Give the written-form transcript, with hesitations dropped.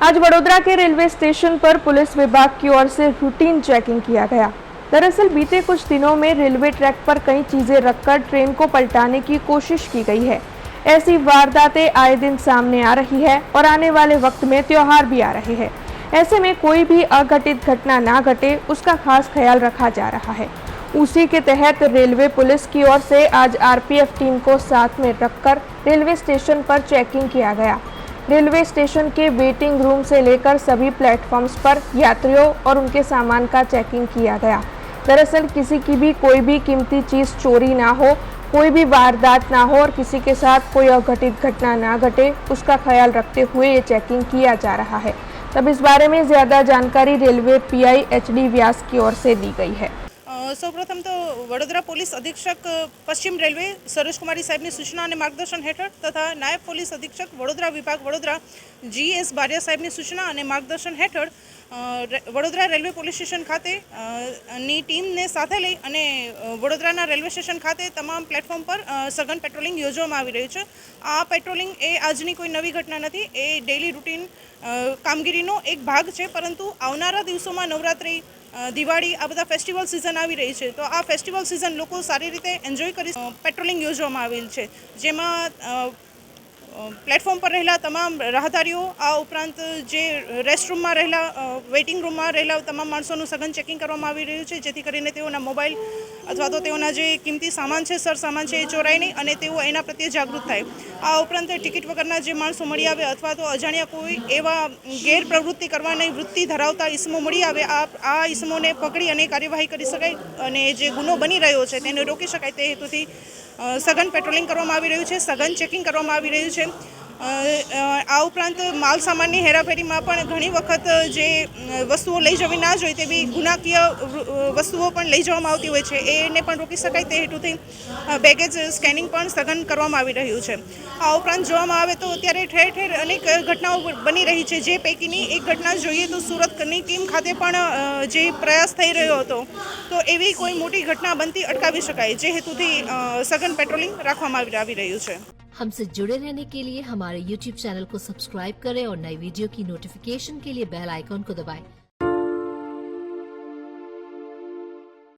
आज वडोदरा के railway station पर पुलिस विभाग की ओर से रूटीन चेकिंग किया गया। दरअसल बीते कुछ दिनों में रेलवे ट्रैक पर कई चीजें रखकर ट्रेन को पलटाने की कोशिश की गई है। ऐसी वारदातें आए दिन सामने आ रही है और आने वाले वक्त में त्योहार भी आ रहे हैं। ऐसे में कोई भी अघटित घटना ना घटे, उसका खास ख्याल रखा जा रहा है। उसी के तहत रेलवे पुलिस की ओर से आज आरपीएफ टीम को साथ में रखकर रेलवे स्टेशन पर चेकिंग किया गया। रेलवे स्टेशन के वेटिंग रूम से लेकर सभी प्लेटफॉर्म्स पर यात्रियों और उनके सामान का चेकिंग किया गया। दरअसल किसी की भी कोई भी कीमती चीज़ चोरी ना हो, कोई भी वारदात ना हो और किसी के साथ कोई अघटित घटना ना घटे, उसका ख्याल रखते हुए ये चेकिंग किया जा रहा है। तब इस बारे में ज़्यादा जानकारी रेलवे पीआई एचडी व्यास की ओर से दी गई है। સૌપ્રથમ તો વડોદરા પોલીસ અધિક્ષક પશ્ચિમ રેલવે સરોજ કુમારી સાહેબની સૂચના અને માર્ગદર્શન હેઠળ તથા નાયબ પોલીસ અધિક્ષક વડોદરા વિભાગ વડોદરા જીએસ બારિયા સાહેબની સૂચના અને માર્ગદર્શન હેઠળ વડોદરા રેલવે પોલીસ સ્ટેશન ખાતે ની ટીમને સાથે લઈ અને વડોદરાના રેલવે સ્ટેશન ખાતે તમામ પ્લેટફોર્મ પર સઘન પેટ્રોલિંગ યોજવામાં આવી રહ્યું છે। આ પેટ્રોલિંગ એ આજની કોઈ નવી ઘટના નથી, એ ડેઇલી રૂટીન કામગીરીનો એક ભાગ છે। પરંતુ આવનારા દિવસોમાં નવરાત્રિ, દિવાળી, આ બધા ફેસ્ટિવલ સિઝન આવી રહી છે, તો આ ફેસ્ટિવલ સિઝન લોકો સારી રીતે એન્જોય કરી પેટ્રોલિંગ યોજવામાં આવેલ છે, જેમાં પ્લેટફોર્મ પર રહેલા તમામ રાહદારીઓ, આ ઉપરાંત જે રેસ્ટરૂમમાં રહેલા, વેઇટિંગ રૂમમાં રહેલા તમામ માણસોનું સઘન ચેકિંગ કરવામાં આવી રહ્યું છે, જેથી કરીને તેઓના મોબાઈલ અથવા તો તેઓના જે કિંમતી સામાન છે, સરસામાન છે, એ ચોરાય નહીં અને તેઓ એના પ્રત્યે જાગૃત થાય। આ ઉપરાંત ટિકિટ વગરના જે માણસો મળી આવે અથવા તો અજાણ્યા કોઈ એવા ગેરપ્રવૃત્તિ કરવાની વૃત્તિ ધરાવતા ઇસમો મળી આવે, આ ઇસમોને પકડી અને કાર્યવાહી કરી શકાય અને જે ગુનો બની રહ્યો છે તેને રોકી શકાય તે હેતુથી સઘન પેટ્રોલિંગ કરવામાં આવી રહ્યું છે, સઘન ચેકિંગ કરવામાં આવી રહ્યું છે। આ ઉપરાંત માલ સામાનની હેરાફેરીમાં પણ ઘણી વખત જે વસ્તુઓ લઈ જવી ના જોઈએ તેવી ગુનાકીય વસ્તુઓ પણ લઈ જવામાં આવતી હોય છે, એને પણ રોકી શકાય તે હેતુથી બેગેજ સ્કેનિંગ પણ સઘન કરવામાં આવી રહ્યું છે। આ ઉપરાંત જોવામાં આવે તો અત્યારે ઠેર ઠેર અનેક ઘટનાઓ બની રહી છે, જે પૈકીની એક ઘટના જોઈએ તો સુરતની ટીમ ખાતે પણ જે પ્રયાસ થઈ રહ્યો હતો, તો એવી કોઈ મોટી ઘટના બનતી અટકાવી શકાય, જે હેતુથી સઘન પેટ્રોલિंग રાખવામાં આવી રહ્યું છે। हमसे जुड़े रहने के लिए हमारे YouTube चैनल को सब्सक्राइब करें और नई वीडियो की नोटिफिकेशन के लिए बेल आइकॉन को दबाएं।